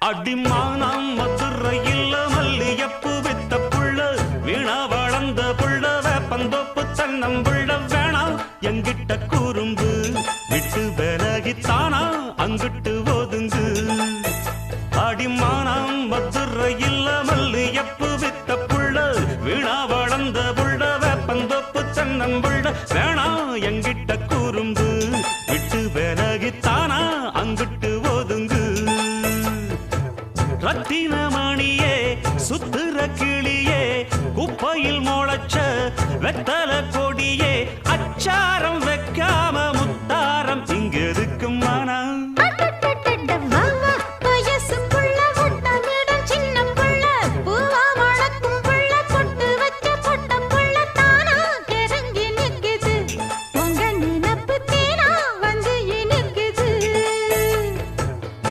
அடிமானம் மதுரையில் மல்லியப்பு வித்த புள்ள வீணா வளர்ந்த புள்ள வேப்பந்தோப்பு தன்னம்புள்ள வேணா எங்கிட்ட கூறும்பு விட்டு விலகித்தானா அங்கிட்டு ஒதுங்கு அடிமானம் மதுரையில் மல்லியப்பு வித்த புள்ள வீணா வளர்ந்த புள்ள வேப்பந்தோப்பு தன்னம்புள்ள வேணா எங்கிட்ட கூறும்பு விட்டு விலகித்தானா அங்கிட்டு ஒதுங்கு ரத்தினமணியே சுத்துற கிளியே குப்பையில் முளைச்ச வெத்தல கொடி